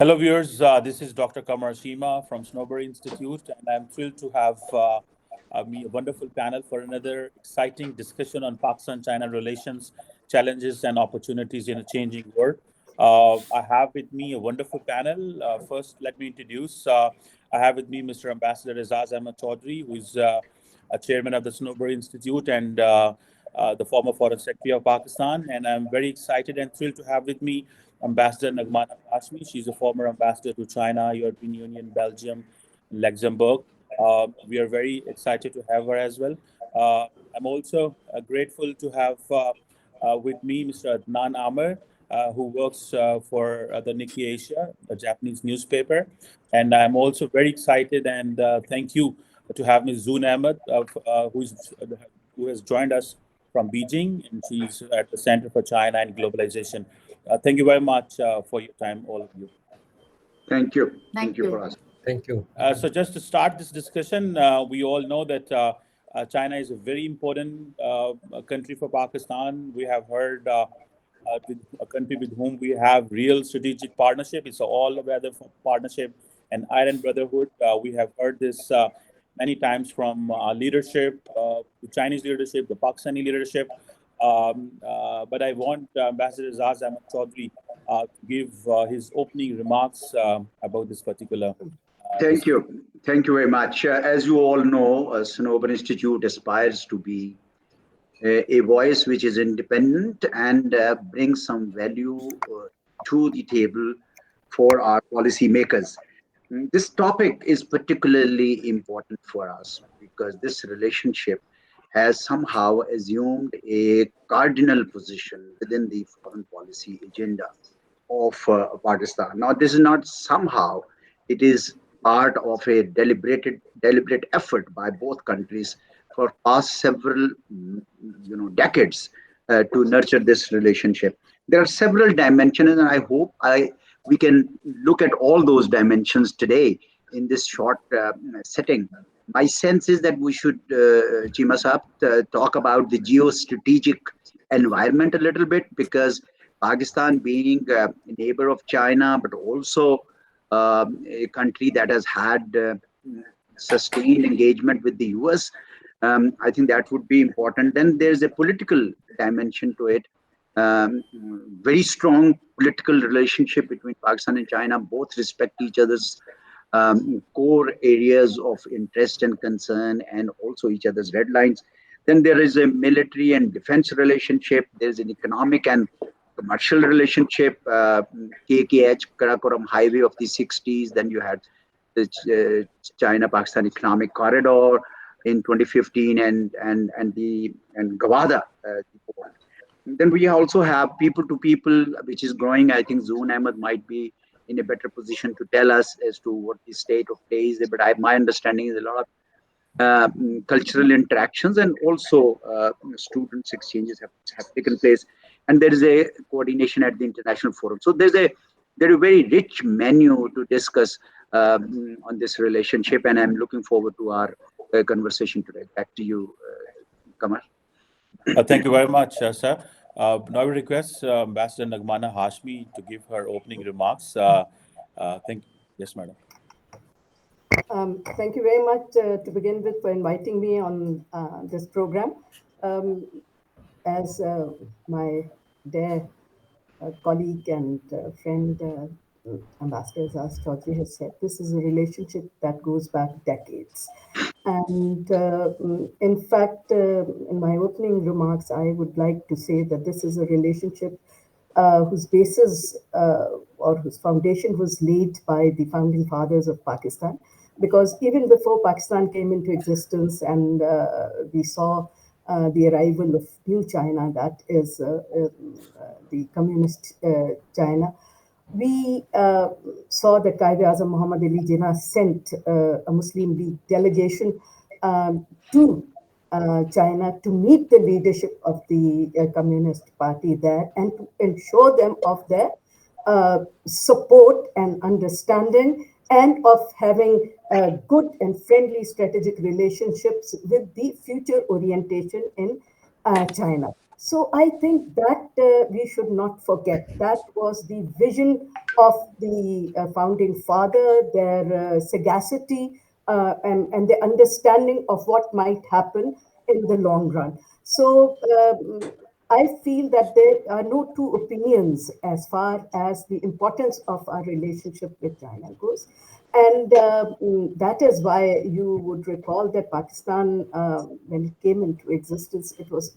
Hello, viewers. This is Dr. Kamar Shima from Sanober Institute, and I'm thrilled to have me a wonderful panel for another exciting discussion on Pakistan-China relations, challenges, and opportunities in a changing world. I have with me a wonderful panel. First, let me introduce. I have with me Mr. Ambassador Azaz Ahmad Chaudhry, who is a chairman of the Sanober Institute and the former Foreign Secretary of Pakistan. And I'm very excited and thrilled to have with me Ambassador Nagmana Hashmi. She's a former ambassador to China, European Union, Belgium, Luxembourg. We are very excited to have her as well. I'm also grateful to have with me Mr. Adnan Amer, who works for the Nikkei Asia, a Japanese newspaper. And I'm also very excited and thank you to have Ms. Zoon Ahmed, who has joined us from Beijing, and she's at the Center for China and Globalization. Thank you very much for your time, all of you. Thank you. Thank you for us. Thank you. So just to start this discussion, we all know that China is a very important country for Pakistan. We have heard a country with whom we have real strategic partnership. It's all-weather partnership and iron brotherhood. We have heard this many times from leadership, the Chinese leadership, the Pakistani leadership. But I want Ambassador Azaz Ahmad Chaudhry to give his opening remarks about this particular. Thank you. Thank you very much. As you all know, Sanober Institute aspires to be a voice which is independent and brings some value to the table for our policymakers. This topic is particularly important for us because this relationship has somehow assumed a cardinal position within the foreign policy agenda of Pakistan. Now, this is not somehow, it is part of a deliberate effort by both countries for past several decades to nurture this relationship. There are several dimensions, and I hope we can look at all those dimensions today in this short setting. My sense is that we should, Chimas up, talk about the geostrategic environment a little bit, because Pakistan being a neighbor of China, but also a country that has had sustained engagement with the US, I think that would be important. Then there's a political dimension to it. Very strong political relationship between Pakistan and China. Both respect each other's core areas of interest and concern, and also each other's red lines. Then there is a military and defense relationship. There's an economic and commercial relationship. KKH, Karakoram Highway of the 60s. Then you had the China-Pakistan Economic Corridor in 2015, and Gawada. Then we also have people to people, which is growing. I think Zoon Ahmed might be in a better position to tell us as to what the state of play is. But my understanding is a lot of cultural interactions and also students exchanges have taken place. And there is a coordination at the international forum. So there's a very rich menu to discuss on this relationship, and I'm looking forward to our conversation today. Back to you, Kamar. Thank you very much, sir. Now I request Ambassador Nagmana Hashmi to give her opening remarks. Yes, madam. Thank you very much to begin with for inviting me on this program. As my dear colleague and friend Ambassador Azaz Chaudhry has said, this is a relationship that goes back decades. And in fact, in my opening remarks, I would like to say that this is a relationship whose basis or whose foundation was laid by the founding fathers of Pakistan. Because even before Pakistan came into existence and we saw the arrival of new China, that is the communist China, we saw that Qaeda-e-Azam Muhammad Ali Jinnah sent a Muslim League delegation to China to meet the leadership of the Communist Party there and to ensure them of their support and understanding and of having good and friendly strategic relationships with the future orientation in China. So I think that we should not forget that was the vision of the founding father, their sagacity and their understanding of what might happen in the long run. So I feel that there are no two opinions as far as the importance of our relationship with China goes. And that is why you would recall that Pakistan, when it came into existence, it was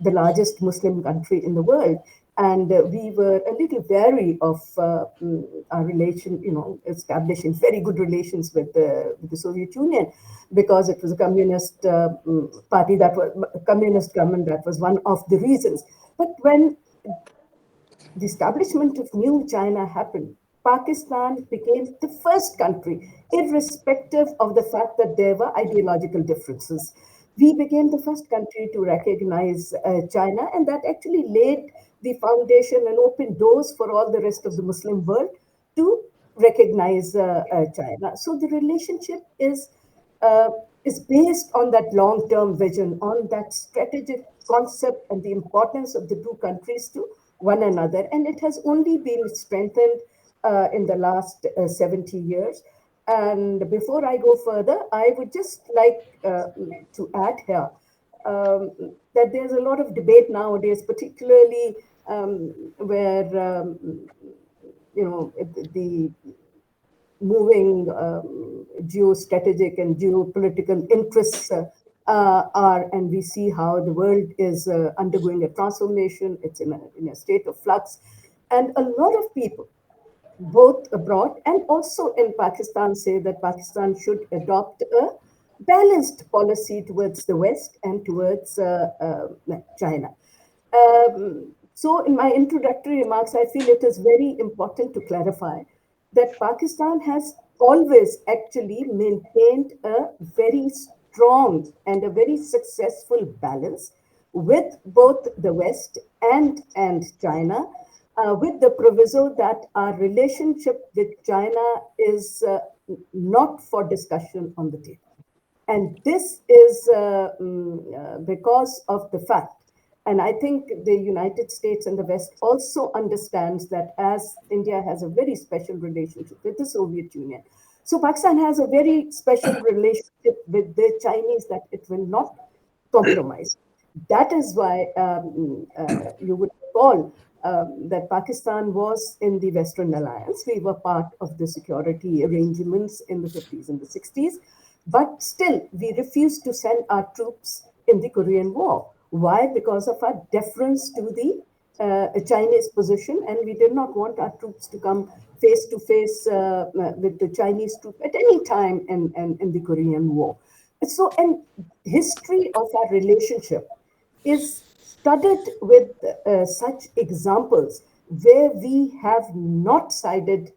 the largest Muslim country in the world. And we were a little wary of our relation, establishing very good relations with the Soviet Union, because it was a communist party that was communist government. That was one of the reasons. But when the establishment of new China happened, Pakistan became the first country, irrespective of the fact that there were ideological differences. We became the first country to recognize China, and that actually laid the foundation and opened doors for all the rest of the Muslim world to recognize China. So the relationship uh, is based on that long-term vision, on that strategic concept and the importance of the two countries to one another. And it has only been strengthened in the last 70 years. And before I go further, I would just like to add here that there's a lot of debate nowadays, particularly where the moving geostrategic and geopolitical interests are, and we see how the world is undergoing a transformation. It's in a state of flux. And a lot of people, both abroad and also in Pakistan, say that Pakistan should adopt a balanced policy towards the West and towards China. So, in my introductory remarks, I feel it is very important to clarify that Pakistan has always actually maintained a very strong and a very successful balance with both the West and China, with the proviso that our relationship with China is not for discussion on the table. And this is because of the fact, and I think the United States and the West also understands that as India has a very special relationship with the Soviet Union, so Pakistan has a very special relationship with the Chinese that it will not compromise. That is why you would recall that Pakistan was in the Western Alliance. We were part of the security arrangements in the 50s and the 60s. But still, we refused to send our troops in the Korean War. Why? Because of our deference to the Chinese position, and we did not want our troops to come face to face with the Chinese troop at any time in the Korean War. So, and history of our relationship is studded with such examples where we have not sided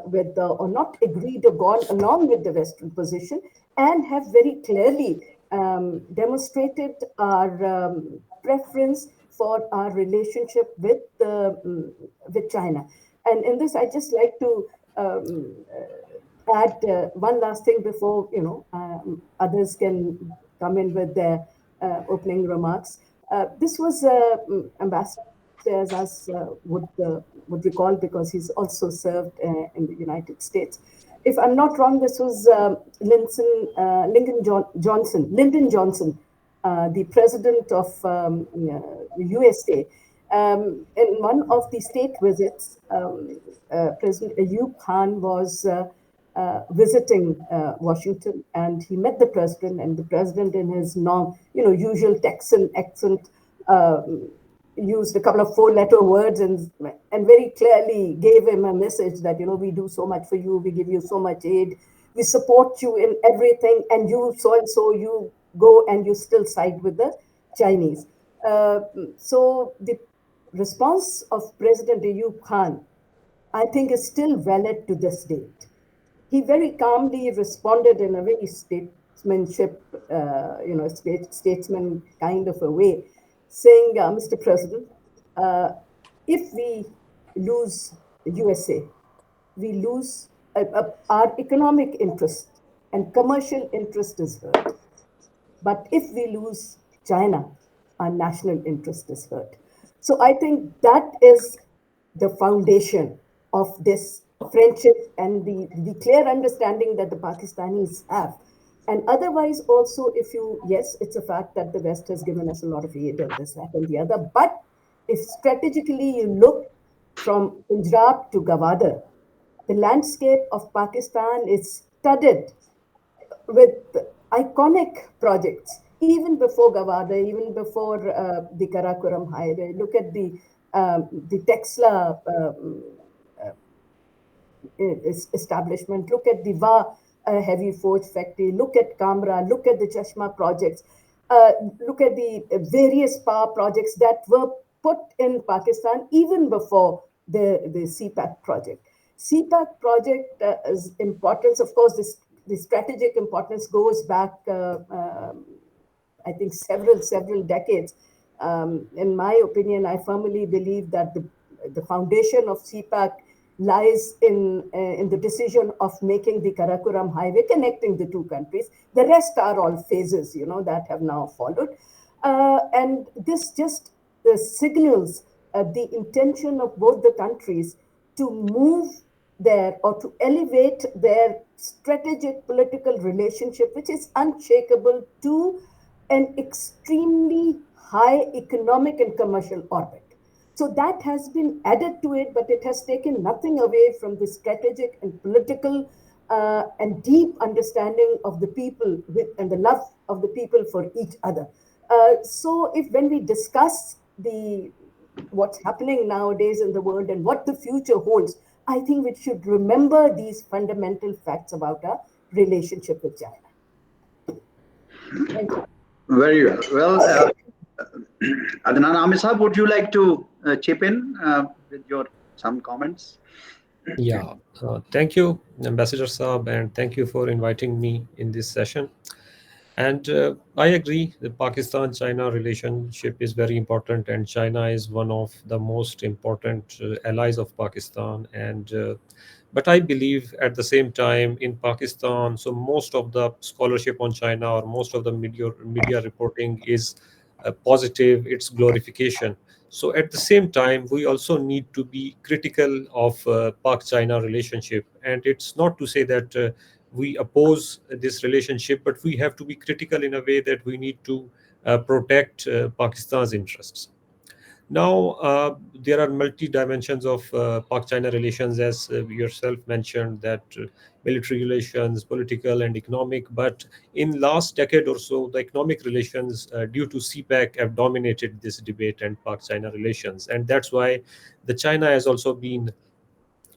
with the, or not agreed or gone along with the Western position, and have very clearly demonstrated our preference for our relationship with China. And in this, I just like to add one last thing before others can come in with their opening remarks. This was Ambassador, as us would recall, because he's also served in the United States. If I'm not wrong, this was Lyndon Johnson, the president of the USA. In one of the state visits, President Ayub Khan was visiting Washington, and he met the president, and the president, in his usual Texan accent, used a couple of four-letter words and very clearly gave him a message that we do so much for you, we give you so much aid, we support you in everything, and you so and so, you go and you still side with the Chinese. So the response of President Ayub Khan, I think, is still valid to this date. He very calmly responded in a very statesman kind of a way, saying, Mr. President, if we lose USA, we lose our economic interest and commercial interest is hurt. But if we lose China, our national interest is hurt. So I think that is the foundation of this friendship and the clear understanding that the Pakistanis have. And otherwise, also, if you, yes, it's a fact that the West has given us a lot of aid and this, that, and the other. But if strategically you look from Punjab to Gwadar, the landscape of Pakistan is studded with iconic projects, even before Gawada, even before the Karakoram Highway. Look at the Texla establishment. Look at the Va heavy forge factory. Look at Kamra. Look at the Chashma projects. Look at the various power projects that were put in Pakistan even before the CPAC project. CPAC project is importance, of course, the strategic importance goes back, I think, several decades. In my opinion, I firmly believe that the foundation of CPAC lies in the decision of making the Karakoram Highway connecting the two countries. The rest are all phases, that have now followed. And this just signals the intention of both the countries to move their or to elevate their strategic political relationship, which is unshakable, to an extremely high economic and commercial orbit. So that has been added to it, but it has taken nothing away from the strategic and political and deep understanding of the people and the love of the people for each other. So if when we discuss the what's happening nowadays in the world and what the future holds, I think we should remember these fundamental facts about our relationship with China. Thank you. Very well. Well, Adnan Amisab, would you like to chip in with your some comments? Yeah, thank you, Ambassador Saab, and thank you for inviting me in this session. And I agree, the Pakistan-China relationship is very important, and China is one of the most important allies of Pakistan. And but I believe at the same time in Pakistan, so most of the scholarship on China or most of the media reporting is positive, it's glorification. So at the same time, we also need to be critical of Pak-China relationship, and it's not to say that we oppose this relationship, but we have to be critical in a way that we need to protect Pakistan's interests. Now, there are multi dimensions of Pak-China relations, as yourself mentioned, that military relations, political and economic. But in last decade or so, the economic relations, due to CPEC, have dominated this debate and Pak-China relations, and that's why the China has also been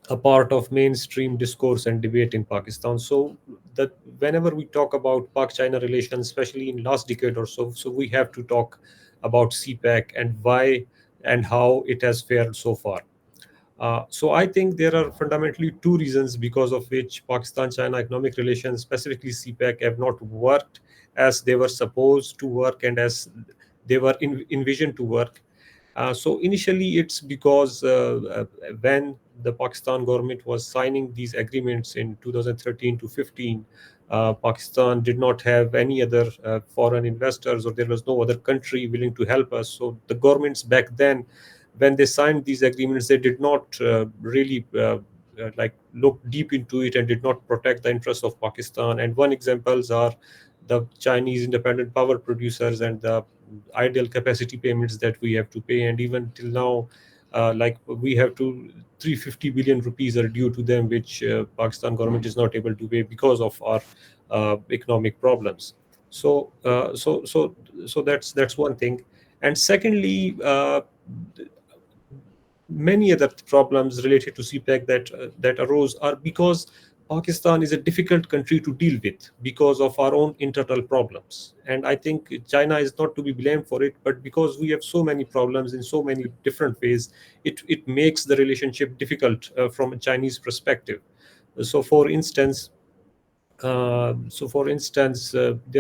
a part of mainstream discourse and debate in Pakistan. So that whenever we talk about Pak-China relations, especially in last decade or so, so we have to talk about CPEC and why and how it has fared so far. So I think there are fundamentally two reasons because of which Pakistan-China economic relations, specifically CPEC, have not worked as they were supposed to work and as they were envisioned to work. So initially, it's because when the Pakistan government was signing these agreements in 2013 to 15, Pakistan did not have any other foreign investors, or there was no other country willing to help us. So the governments back then, when they signed these agreements, they did not really like look deep into it and did not protect the interests of Pakistan. And one examples are the Chinese independent power producers and the ideal capacity payments that we have to pay. And even till now, like we have to 350 billion rupees are due to them, which Pakistan government is not able to pay because of our economic problems. So that's one thing. And secondly, many other problems related to CPEC that arose are because Pakistan is a difficult country to deal with because of our own internal problems. And I think China is not to be blamed for it, but because we have so many problems in so many different ways, it makes the relationship difficult from a Chinese perspective. So, for instance, there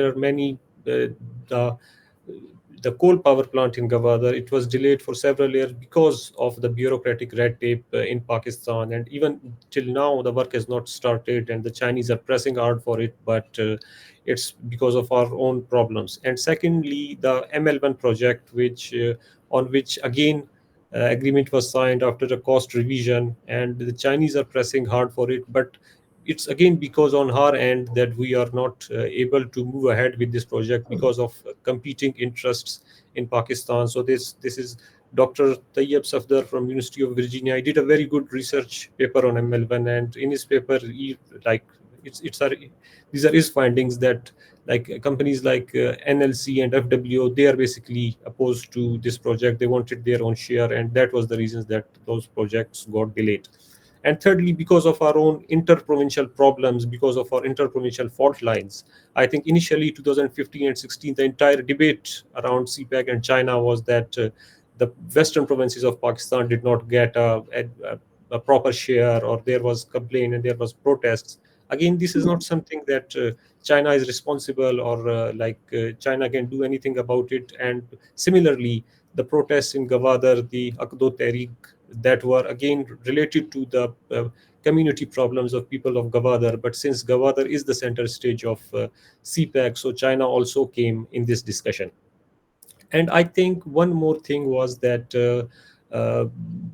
are many. The the coal power plant in Gwadar, it was delayed for several years because of the bureaucratic red tape in Pakistan. And even till now, the work has not started, and the Chinese are pressing hard for it, but it's because of our own problems. And secondly, the ML1 project, on which again agreement was signed after a cost revision, and the Chinese are pressing hard for it, but it's again because on our end that we are not able to move ahead with this project because of competing interests in Pakistan. So this is Dr. Tayyab Safdar from University of Virginia. He did a very good research paper on ML1, and in his paper, like it's our, these are his findings that like companies like NLC and FWO, they are basically opposed to this project. They wanted their own share, and that was the reasons that those projects got delayed. And thirdly, because of our own interprovincial problems, because of our interprovincial fault lines. I think initially 2015 and 16, the entire debate around CPEC and China was that the western provinces of Pakistan did not get a proper share, or there was complaint and there was protests. Again, this is not something that China is responsible, or China can do anything about it. And similarly, the protests in Gwadar, the Akdo Tehreek, that were again related to the community problems of people of Gwadar. But since Gwadar is the center stage of CPEC, so China also came in this discussion. And I think one more thing was that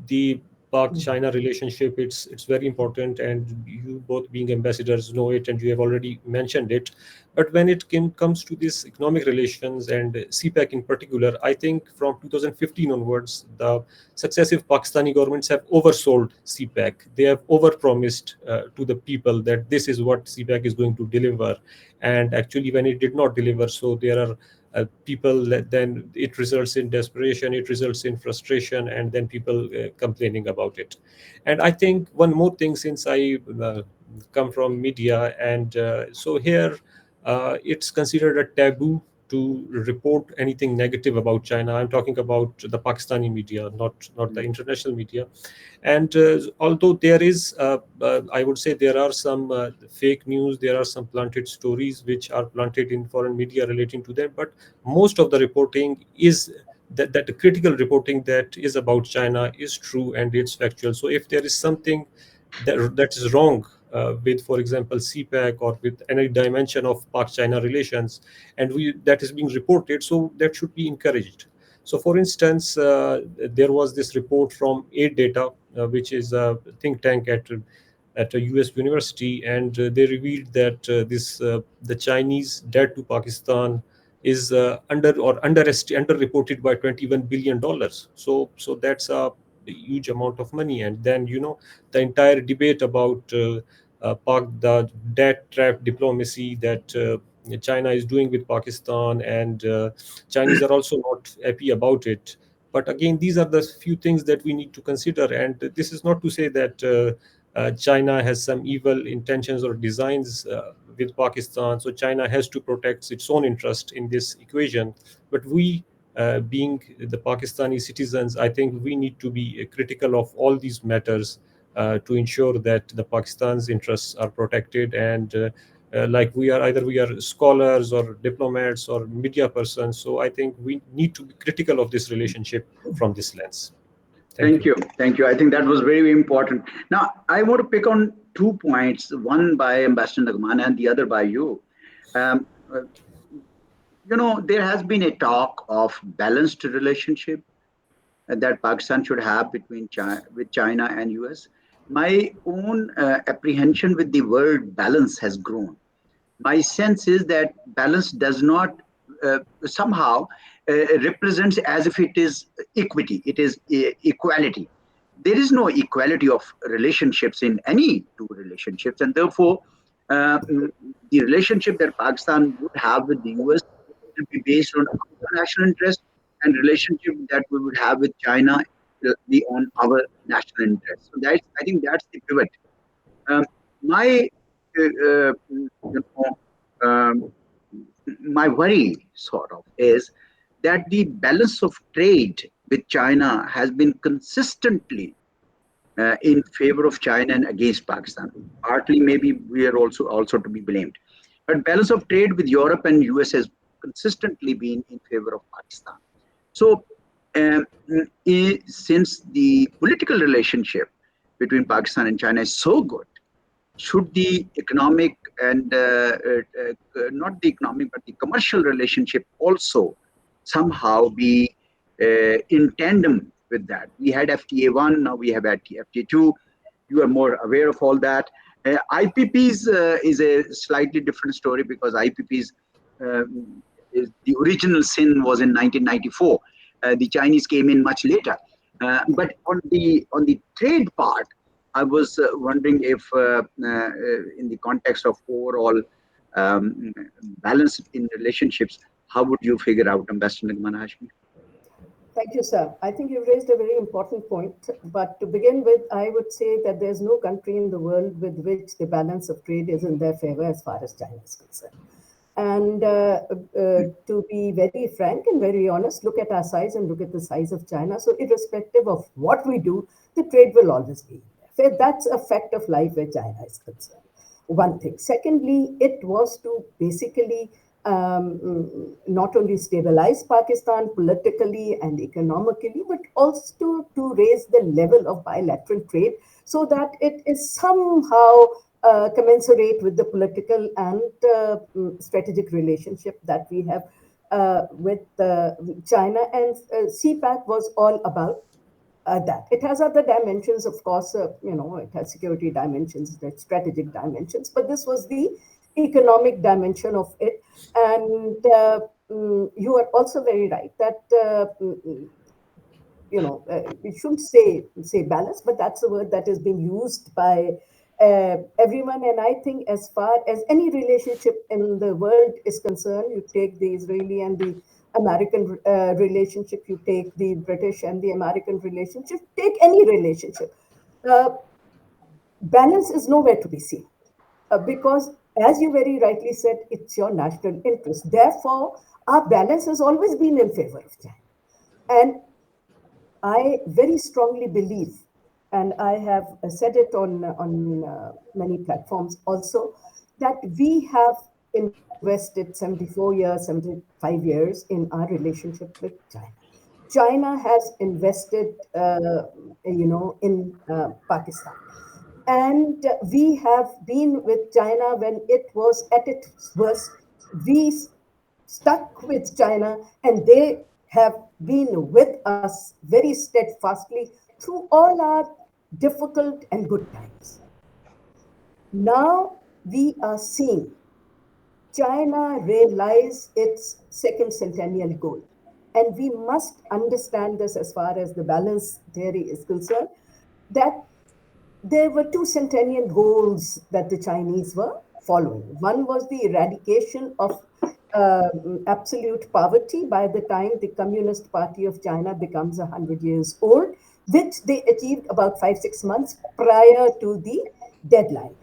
the Pak-China relationship, it's very important, and you both being ambassadors know it, and you have already mentioned it. But when it comes to this economic relations and CPEC in particular, I think from 2015 onwards, the successive Pakistani governments have oversold CPEC. They have overpromised to the people that this is what CPEC is going to deliver. And actually, when it did not deliver, so there are people, then it results in desperation, it results in frustration, and then people complaining about it. And I think one more thing, since I come from media, and so here it's considered a taboo to report anything negative about China. I'm talking about the Pakistani media, not the international media. And although there is, I would say there are some fake news, there are some planted stories which are planted in foreign media relating to them, but most of the reporting is that the critical reporting that is about China is true and it's factual. So if there is something that is wrong with, for example, CPEC, or with any dimension of Pak-China relations, and that is being reported, so that should be encouraged. So, for instance, there was this report from Aid Data, which is a think tank at a US university, and they revealed that the Chinese debt to Pakistan is underreported by $21 billion. So that's a huge amount of money. And then the entire debate about the debt trap diplomacy that China is doing with Pakistan, and Chinese are also not happy about it. But again, these are the few things that we need to consider. And this is not to say that China has some evil intentions or designs with Pakistan. So China has to protect its own interest in this equation. But we, being the Pakistani citizens, I think we need to be critical of all these matters to ensure that the Pakistan's interests are protected. And like we are scholars or diplomats or media persons. So I think we need to be critical of this relationship from this lens. Thank Thank you. you. Thank you. I think that was very, very important. Now, I want to pick on 2 points, one by Ambassador Nagman and the other by you. Um, uh, there has been a talk of balanced relationship that Pakistan should have with China and US. My own apprehension with the word balance has grown. My sense is that balance does not somehow represents as if it is equity, it is equality. There is no equality of relationships in any two relationships, and therefore the relationship that Pakistan would have with the US will be based on our national interest, and relationship that we would have with China will be on our national interest. So I think that's the pivot. Um, my um, my worry sort of is that the balance of trade with China has been consistently in favor of China and against Pakistan. Partly, maybe we are also to be blamed, but balance of trade with Europe and US has consistently been in favor of Pakistan. So, um, since the political relationship between Pakistan and China is so good, should the economic and not the economic but the commercial relationship also somehow be in tandem with that? We had FTA1, now we have FTA2. You are more aware of all that. IPPs is a slightly different story, because IPPs, the original sin was in 1994. The Chinese came in much later. But on the trade part, I was wondering if, in the context of overall um, balance in relationships, how would you figure out, Ambassador Nagman Hashmi? Thank you, sir. I think you raised a very important point. But to begin with, I would say that there's no country in the world with which the balance of trade is in their favor as far as China is concerned. And to be very frank and very honest, look at our size and look at the size of China. So, irrespective of what we do, the trade will always be there. So that's a fact of life where China is concerned. One thing. Secondly, it was to basically not only stabilize Pakistan politically and economically, but also to raise the level of bilateral trade so that it is somehow commensurate with the political and strategic relationship that we have with China. And CPAC was all about that. It has other dimensions, of course, it has security dimensions, the strategic dimensions, but this was the economic dimension of it. And you are also very right that, we shouldn't say balance, but that's the word that is being used by everyone. And I think as far as any relationship in the world is concerned, you take the Israeli and the American relationship, you take the British and the American relationship, take any relationship. Uh, Balance is nowhere to be seen because, as you very rightly said, it's your national interest. Therefore, our balance has always been in favor of China. And I very strongly believe, and I have said it on many platforms also, that we have invested 74 years, 75 years in our relationship with China. China has invested, in Pakistan. And we have been with China when it was at its worst. We stuck with China, and they have been with us very steadfastly through all our difficult and good times. Now we are seeing China realize its second centennial goal. And we must understand this as far as the balance theory is concerned, that there were two centennial goals that the Chinese were following. One was the eradication of absolute poverty by the time the Communist Party of China becomes 100 years old, which they achieved about 5-6 months prior to the deadline.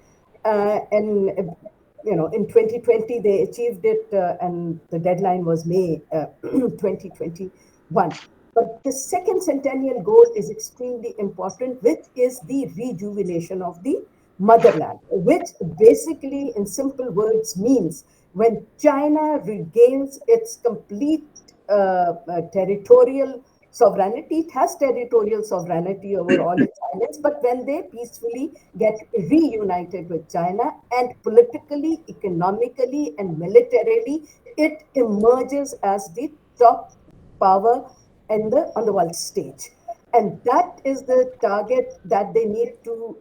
And in 2020 they achieved it, and the deadline was May 2021. But the second centennial goal is extremely important, which is the rejuvenation of the motherland, which basically, in simple words, means when China regains its complete territorial sovereignty, it has territorial sovereignty over all its islands, but when they peacefully get reunited with China and politically, economically, and militarily, it emerges as the top power on the world stage. And that is the target that they need to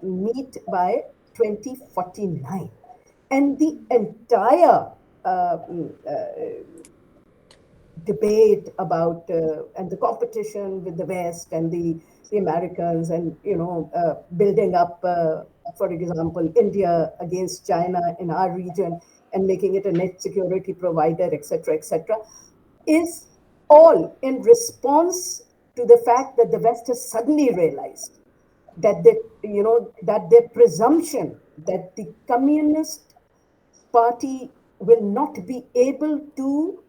meet by 2049. And the entire debate about and the competition with the West and the Americans, and building up, for example, India against China in our region and making it a net security provider, etc., is all in response to the fact that the West has suddenly realized that that their presumption that the Communist Party will not be able to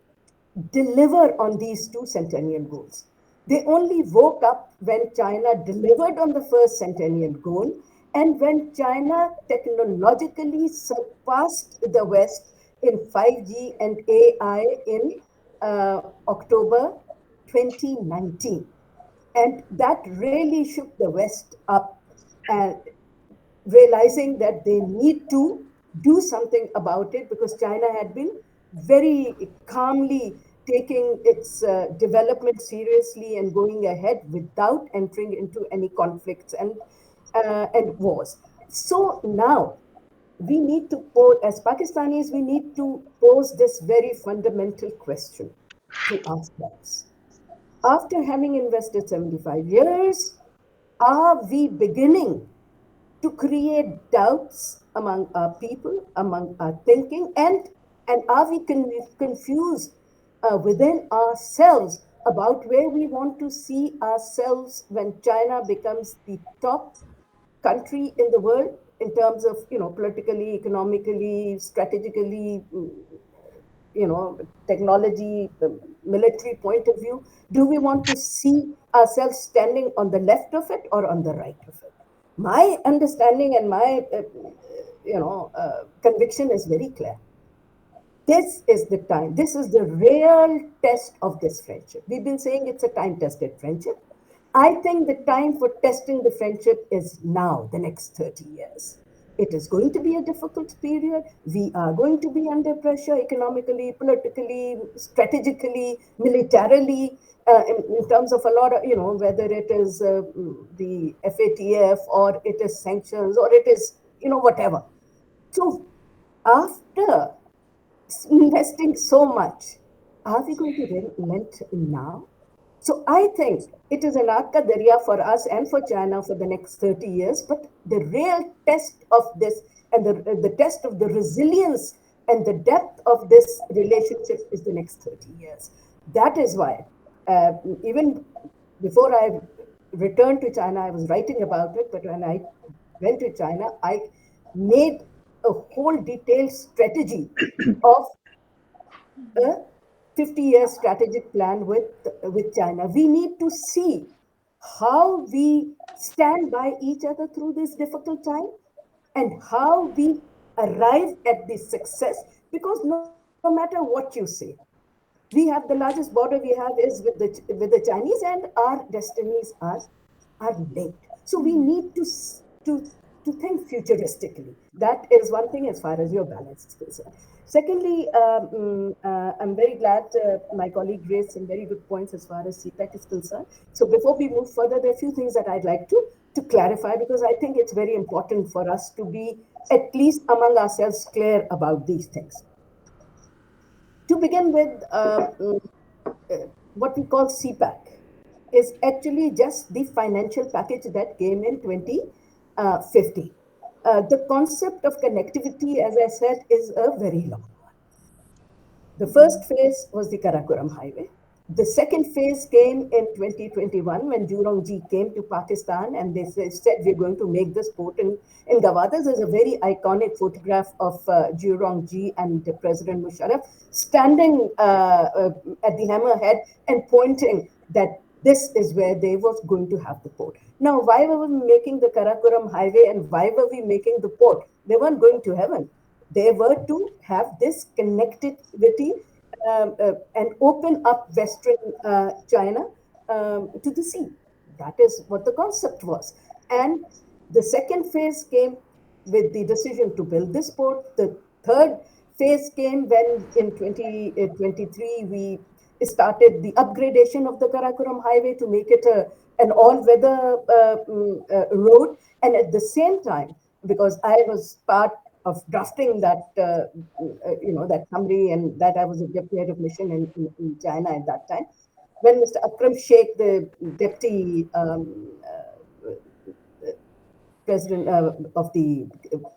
deliver on these two centennial goals. They only woke up when China delivered on the first centennial goal, and when China technologically surpassed the West in 5G and AI in October 2019. And that really shook the West up, and realizing that they need to do something about it, because China had been very calmly taking its development seriously and going ahead without entering into any conflicts and wars. So now we need to pose, as Pakistanis, we need to pose this very fundamental question to ourselves. After having invested 75 years, are we beginning to create doubts among our people, among our thinking, and are we confused within ourselves about where we want to see ourselves when China becomes the top country in the world in terms of, politically, economically, strategically, technology, military point of view? Do we want to see ourselves standing on the left of it or on the right of it? My understanding and my, conviction is very clear. This is the time. This is the real test of this friendship. We've been saying it's a time tested friendship. I think the time for testing the friendship is now, the next 30 years. It is going to be a difficult period. We are going to be under pressure economically, politically, strategically, militarily, in terms of a lot of, whether it is the FATF or it is sanctions or it is, whatever. So after investing so much, are we going to relent now? So I think it is an Akka Darya for us and for China for the next 30 years. But the real test of this, and the test of the resilience and the depth of this relationship, is the next 30 years. That is why, even before I returned to China, I was writing about it. But when I went to China, I made a whole detailed strategy of a 50-year strategic plan with China. We need to see how we stand by each other through this difficult time and how we arrive at this success. Because no matter what you say, we have the largest border we have is with the Chinese, and our destinies are linked. So we need to to think futuristically. That is one thing as far as your balance is concerned. Secondly, I'm very glad my colleague raised some very good points as far as CPEC is concerned. So before we move further, there are a few things that I'd like to clarify, because I think it's very important for us to be at least among ourselves clear about these things. To begin with, what we call CPAC is actually just the financial package that came in 2050. The concept of connectivity, as I said, is a very long one. The first phase was the Karakoram Highway. The second phase came in 2021 when Jurong-G came to Pakistan, and they said, we're going to make this port in Gavadas. There's a very iconic photograph of Jurong-G and President Musharraf standing at the hammerhead and pointing that this is where they were going to have the port. Now, why were we making the Karakoram Highway and why were we making the port? They weren't going to heaven. They were to have this connectivity and open up Western China to the sea. That is what the concept was. And the second phase came with the decision to build this port. The third phase came when in 2023 we started the upgradation of the Karakoram Highway to make it an all-weather road. And at the same time, because I was part of drafting that, that summary, and that I was a deputy head of mission in China at that time, when Mr. Akram Sheikh, the deputy president of the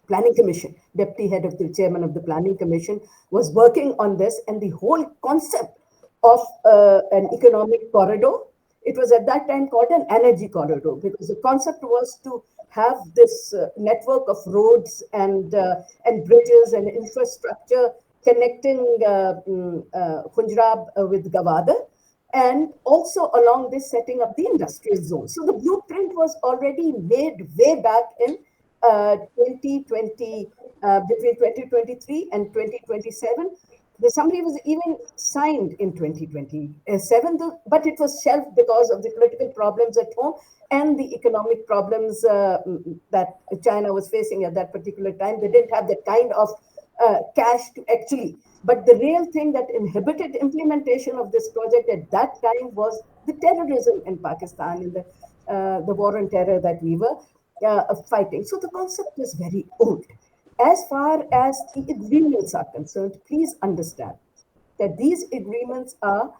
planning commission, deputy head of the chairman of the planning commission, was working on this, and the whole concept of an economic corridor, it was at that time called an energy corridor, because the concept was to have this network of roads and bridges and infrastructure connecting Punjab with Gavada, and also along this setting up the industrial zone. So the blueprint was already made way back in 2020, between 2023 and 2027. The summary was even signed in 2027, but it was shelved because of the political problems at home and the economic problems that China was facing at that particular time. They didn't have that kind of cash to actually. But the real thing that inhibited implementation of this project at that time was the terrorism in Pakistan, in the war on terror that we were fighting. So the concept is very old. As far as the agreements are concerned, please understand that these agreements are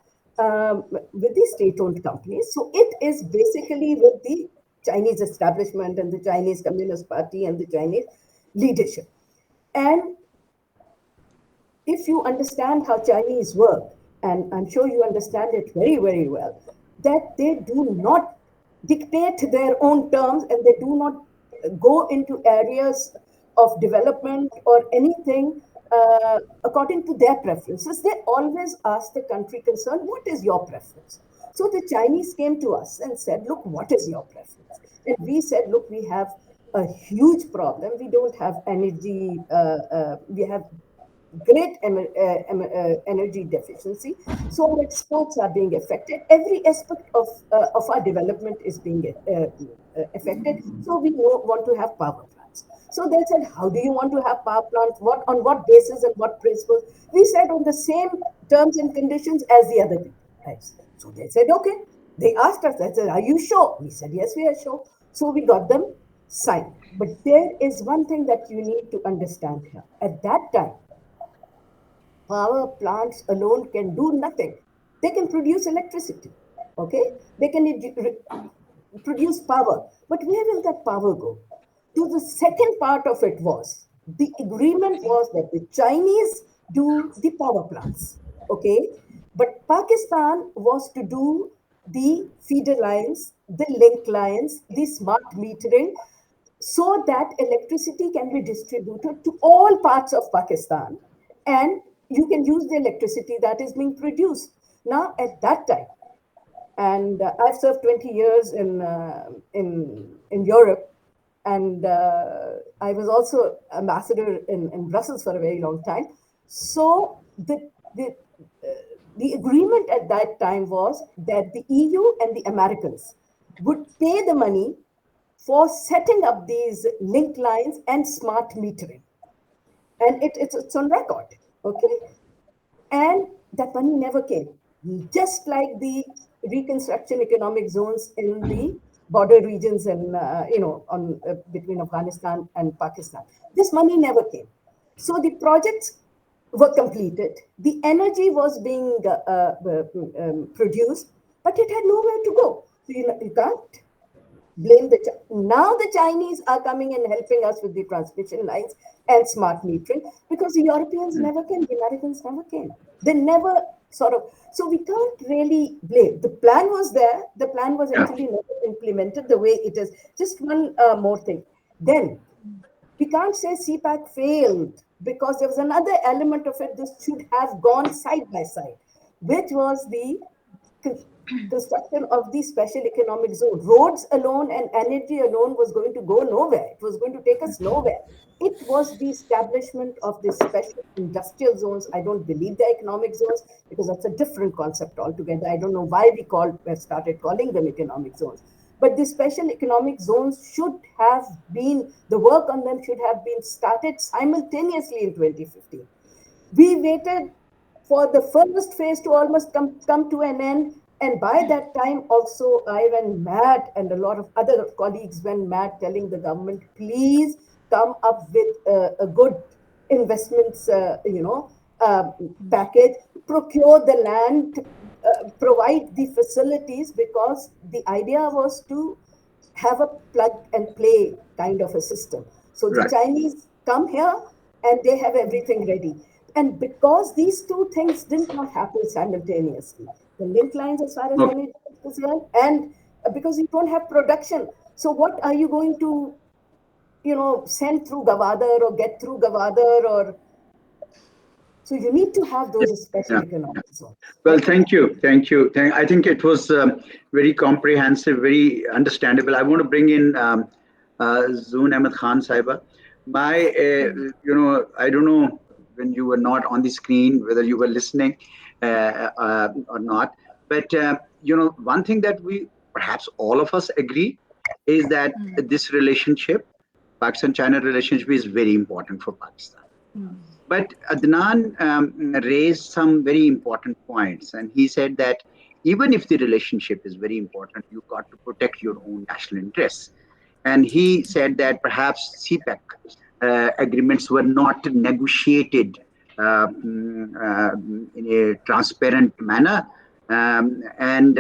with the state-owned companies. So it is basically with the Chinese establishment and the Chinese Communist Party and the Chinese leadership. And if you understand how Chinese work, and I'm sure you understand it very, very well, that they do not dictate their own terms and they do not go into areas of development or anything according to their preferences. They always ask the country concerned, what is your preference? So the Chinese came to us and said, look, what is your preference? And we said, look, we have a huge problem. We don't have energy. We have great energy deficiency. So our exports are being affected. Every aspect of our development is being affected. So we want to have power plants. So they said, how do you want to have power plants? On what basis and what principles? We said on the same terms and conditions as the other people. Right? So they said, okay. They asked us, they said, are you sure? We said, yes, we are sure. So we got them signed. But there is one thing that you need to understand here. At that time, power plants alone can do nothing. They can produce electricity, okay? They can produce power. But where will that power go? To the second part of it was, the agreement was that the Chinese do the power plants, okay? But Pakistan was to do the feeder lines, the link lines, the smart metering, so that electricity can be distributed to all parts of Pakistan and you can use the electricity that is being produced. Now, at that time, and I've served 20 years in Europe, and I was also ambassador in Brussels for a very long time. So the agreement at that time was that the EU and the Americans would pay the money for setting up these link lines and smart metering. And it's on record, okay? And that money never came. Just like the reconstruction economic zones in the border regions and, between Afghanistan and Pakistan. This money never came. So the projects were completed. The energy was being produced, but it had nowhere to go. So you can't blame now the Chinese are coming and helping us with the transmission lines and smart metering because the Europeans never came, the Americans never came. They never so we can't really blame. The plan was there. The plan was actually never implemented the way it is. Just one more thing. Then we can't say CPAC failed because there was another element of it. This should have gone side by side, which was the construction of the special economic zone. Roads alone and energy alone was going to go nowhere. It was going to take us nowhere. It was the establishment of the special industrial zones. I don't believe the economic zones because that's a different concept altogether. I don't know why we started calling them economic zones. But the special economic zones should have been, the work on them should have been started simultaneously in 2015. We waited for the first phase to almost come to an end. And by that time also, I went mad and a lot of other colleagues went mad telling the government, please come up with a good investments, package, procure the land, provide the facilities, because the idea was to have a plug and play kind of a system. So the Chinese come here and they have everything ready. And because these two things did not happen simultaneously, the link lines as far as energy is concerned, and because you don't have production. So what are you going to, send through Gavadir or get through Gavadir or... So you need to have those special economic zones. Well, thank you. I think it was very comprehensive, very understandable. I want to bring in Zoon Ahmed Khan Saiba. My, I don't know when you were not on the screen, whether you were listening or not. But, one thing that we, perhaps all of us agree, is that this relationship, Pakistan-China relationship, is very important for Pakistan. But Adnan raised some very important points, and he said that even if the relationship is very important, you've got to protect your own national interests. And he said that perhaps CPEC agreements were not negotiated in a transparent manner. And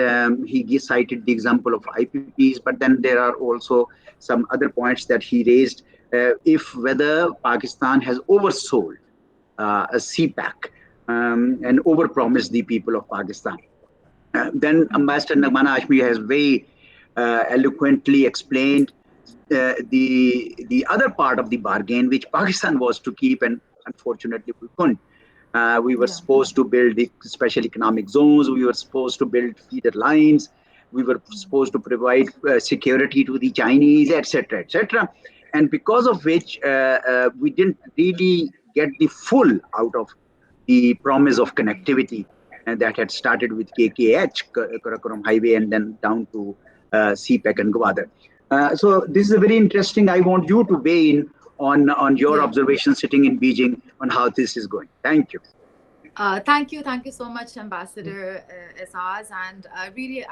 he cited the example of IPPs, but then there are also some other points that he raised. If whether Pakistan has oversold a CPAC and overpromised the people of Pakistan. Then Ambassador Nagmana Hashmi has very eloquently explained the other part of the bargain, which Pakistan was to keep, and unfortunately we couldn't. We were supposed to build the special economic zones. We were supposed to build feeder lines. We were supposed to provide security to the Chinese, etc., etc. And because of which, we didn't really get the full out of the promise of connectivity and that had started with KKH, Karakoram Highway, and then down to CPEC and Gwadar. So this is a very interesting. I want you to weigh in on your observation sitting in Beijing on how this is going. Thank you. Thank you so much, Ambassador Azaz. And really,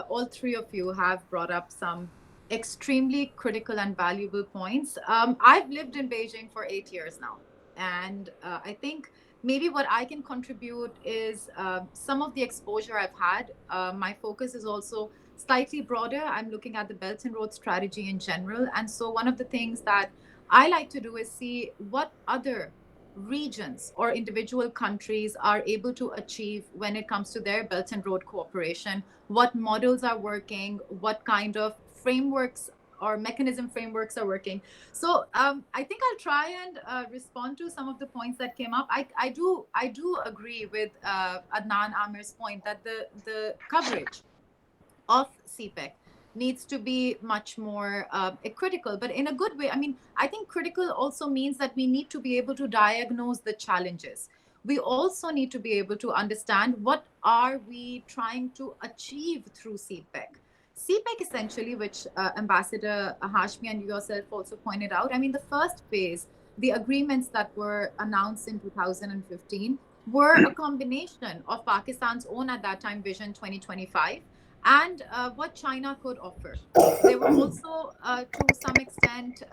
all three of you have brought up some extremely critical and valuable points. I've lived in Beijing for 8 years now, and I think maybe what I can contribute is some of the exposure I've had. My focus is also slightly broader. I'm looking at the Belt and Road strategy in general. And so one of the things that I like to do is see what other regions or individual countries are able to achieve when it comes to their Belt and Road cooperation, what models are working, what kind of frameworks or mechanism frameworks are working. So I think I'll try and respond to some of the points that came up. I do agree with Adnan Amir's point that the coverage of CPEC needs to be much more critical, but in a good way. I mean, I think critical also means that we need to be able to diagnose the challenges. We also need to be able to understand what are we trying to achieve through CPEC. CPEC essentially, which Ambassador Hashmi and yourself also pointed out, I mean, the first phase, the agreements that were announced in 2015 were a combination of Pakistan's own at that time Vision 2025 and what China could offer. They were also, to some extent,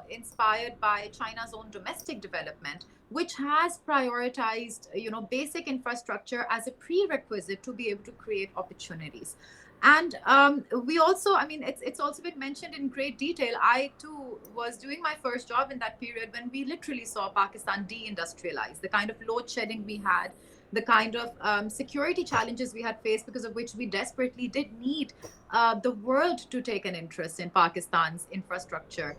inspired by China's own domestic development, which has prioritized, basic infrastructure as a prerequisite to be able to create opportunities. And we also, I mean, it's also been mentioned in great detail. I too was doing my first job in that period when we literally saw Pakistan deindustrialize, the kind of load shedding we had, the kind of security challenges we had faced, because of which we desperately did need the world to take an interest in Pakistan's infrastructure.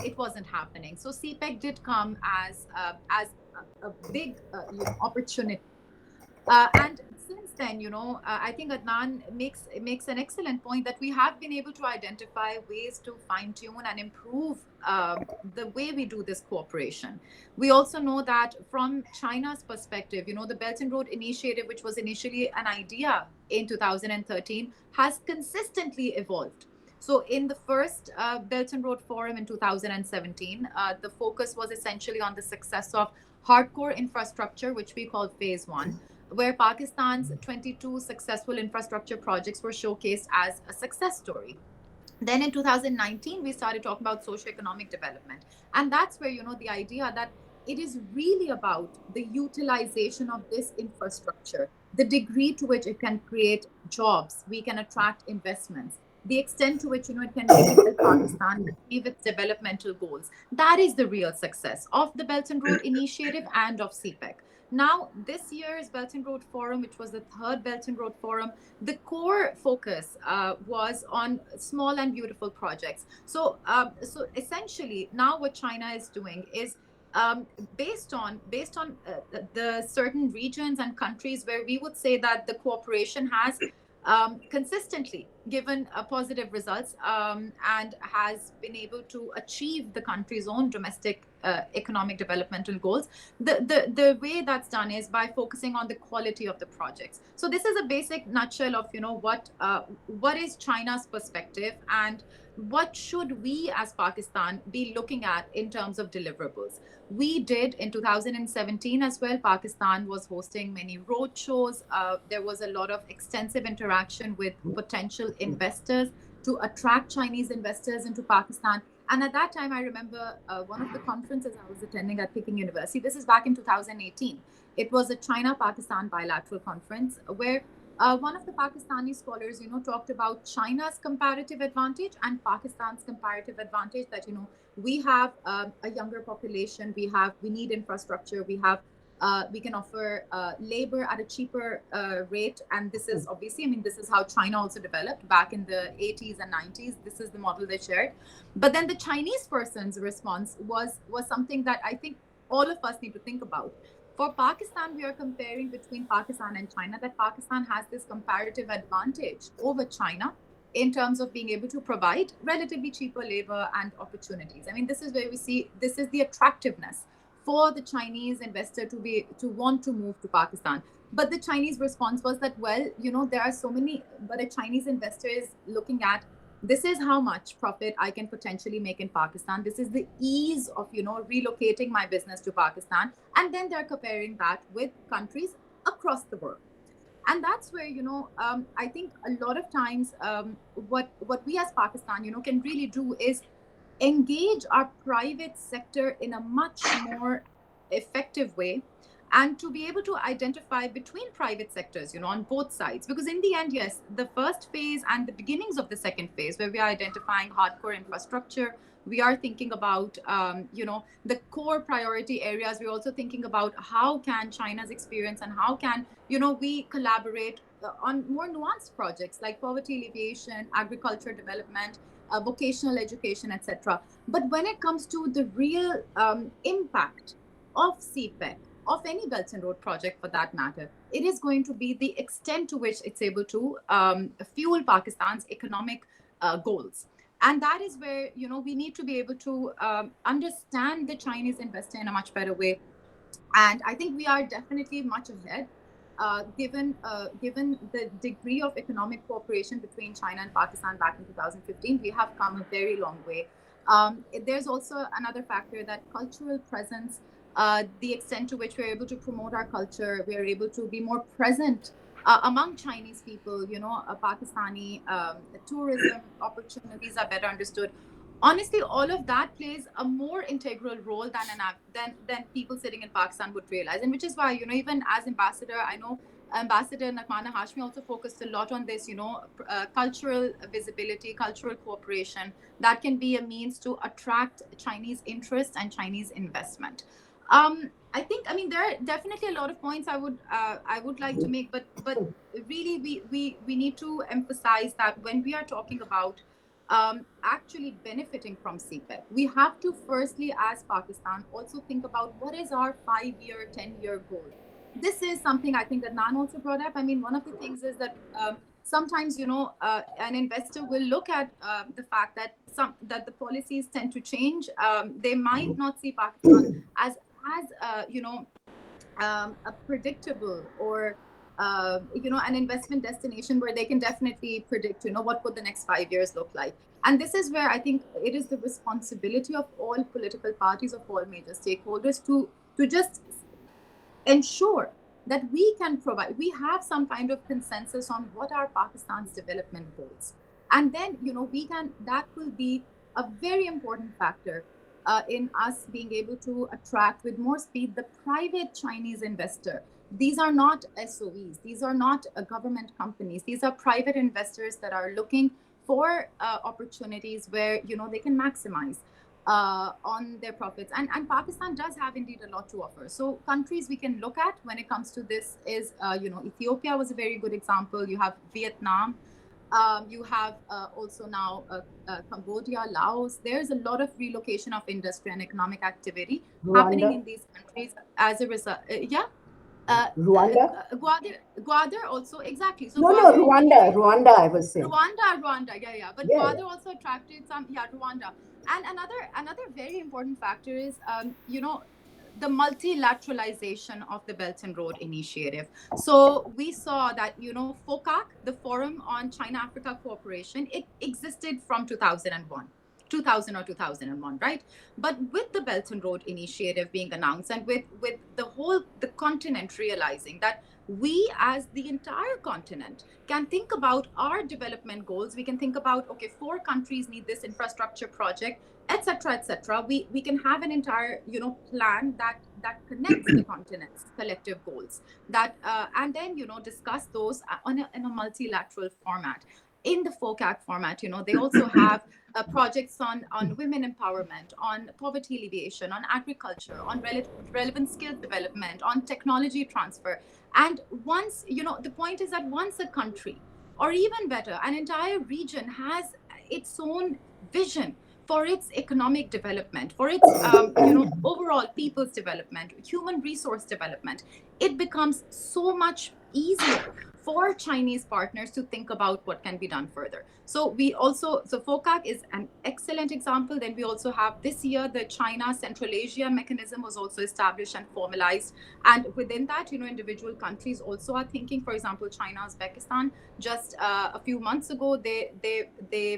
It wasn't happening. So CPEC did come as a big opportunity. And since then, I think Adnan makes an excellent point that we have been able to identify ways to fine tune and improve the way we do this cooperation. We also know that from China's perspective, the Belt and Road Initiative, which was initially an idea in 2013, has consistently evolved. So in the first Belt and Road Forum in 2017, the focus was essentially on the success of hardcore infrastructure, which we call Phase 1, where Pakistan's 22 successful infrastructure projects were showcased as a success story. Then in 2019, we started talking about socioeconomic development. And that's where, the idea that it is really about the utilization of this infrastructure, the degree to which it can create jobs, we can attract investments, the extent to which, it can really help Pakistan achieve its developmental goals. That is the real success of the Belt and Road Initiative and of CPEC. Now, this year's Belt and Road Forum, which was the third Belt and Road Forum, the core focus was on small and beautiful projects. So essentially, now what China is doing is based on the certain regions and countries where we would say that the cooperation has consistently given positive results, and has been able to achieve the country's own domestic economic developmental goals. The way that's done is by focusing on the quality of the projects. So this is a basic nutshell of what is China's perspective, and what should we as Pakistan be looking at in terms of deliverables. We did in 2017 as well. Pakistan was hosting many road shows. There was a lot of extensive interaction with potential investors to attract Chinese investors into Pakistan. And at that time, I remember one of the conferences I was attending at Peking University. This is back in 2018. It was a China-Pakistan bilateral conference where one of the Pakistani scholars, talked about China's comparative advantage and Pakistan's comparative advantage. That we have a younger population, we need infrastructure, we can offer labor at a cheaper rate, and this is obviously, this is how China also developed back in the 80s and 90s. This is the model they shared. But then the Chinese person's response was something that I think all of us need to think about. For Pakistan, we are comparing between Pakistan and China, that Pakistan has this comparative advantage over China in terms of being able to provide relatively cheaper labor and opportunities. This is where we see this is the attractiveness for the Chinese investor to want to move to Pakistan. But the Chinese response was that, well, there are so many, but a Chinese investor is looking at, this is how much profit I can potentially make in Pakistan. This is the ease of, relocating my business to Pakistan. And then they're comparing that with countries across the world. And that's where, I think a lot of times what we as Pakistan, can really do is engage our private sector in a much more effective way, and to be able to identify between private sectors, on both sides. Because in the end, yes, the first phase and the beginnings of the second phase, where we are identifying hardcore infrastructure, we are thinking about, the core priority areas. We're also thinking about how can China's experience and how can, we collaborate on more nuanced projects like poverty alleviation, agriculture development, vocational education, etc. But when it comes to the real impact of CPEC, of any Belt and Road project for that matter, it is going to be the extent to which it's able to fuel Pakistan's economic goals. And that is where, we need to be able to understand the Chinese investor in a much better way. And I think we are definitely much ahead. Given the degree of economic cooperation between China and Pakistan back in 2015, we have come a very long way. There's also another factor, that cultural presence, the extent to which we're able to promote our culture, we're able to be more present among Chinese people, Pakistani tourism opportunities are better understood. Honestly, all of that plays a more integral role than people sitting in Pakistan would realize. And which is why, even as ambassador, I know Ambassador Nakmana Hashmi also focused a lot on this, cultural visibility, cultural cooperation that can be a means to attract Chinese interest and Chinese investment. I think, there are definitely a lot of points I would like to make, but really we need to emphasize that when we are talking about actually benefiting from CPEC, we have to firstly, as Pakistan, also think about what is our 5-year, 10-year goal. This is something I think that Nan also brought up. One of the things is that sometimes, an investor will look at the fact that the policies tend to change. They might not see Pakistan as a predictable or an investment destination where they can definitely predict, what would the next 5 years look like. And this is where I think it is the responsibility of all political parties, of all major stakeholders, to just ensure that we have some kind of consensus on what are Pakistan's development goals. And then, that will be a very important factor in us being able to attract with more speed the private Chinese investor. These are not SOEs. These are not government companies. These are private investors that are looking for opportunities where, they can maximize on their profits. And Pakistan does have indeed a lot to offer. So countries we can look at when it comes to this is, Ethiopia was a very good example. You have Vietnam. You have also now Cambodia, Laos. There's a lot of relocation of industry and economic activity happening in these countries as a result. Yeah. Rwanda? Gwadar also, exactly. So No, Gwadar Rwanda. integrates Rwanda, I was saying. Rwanda, yeah. But Yeah, Gwadar also attracted some, yeah, Rwanda. And another very important factor is, the multilateralization of the Belt and Road Initiative. So we saw that, FOCAC, the Forum on China-Africa Cooperation, it existed from 2001. 2000 or 2001, right? But with the Belt and Road Initiative being announced, and with the continent realizing that we as the entire continent can think about our development goals, we can think about, okay, 4 countries need this infrastructure project, etc., etc. We can have an entire plan that connects the continent's collective goals, that and then discuss those in a multilateral format. In the FOCAC format, they also have projects on women empowerment, on poverty alleviation, on agriculture, on relevant skill development, on technology transfer. And once, the point is that once a country, or even better, an entire region has its own vision for its economic development, for its overall people's development, human resource development, it becomes so much easier for Chinese partners to think about what can be done further. So FOCAC is an excellent example. Then we also have this year the China Central Asia mechanism was also established and formalized. And within that, individual countries also are thinking. For example, China, Uzbekistan, just a few months ago, they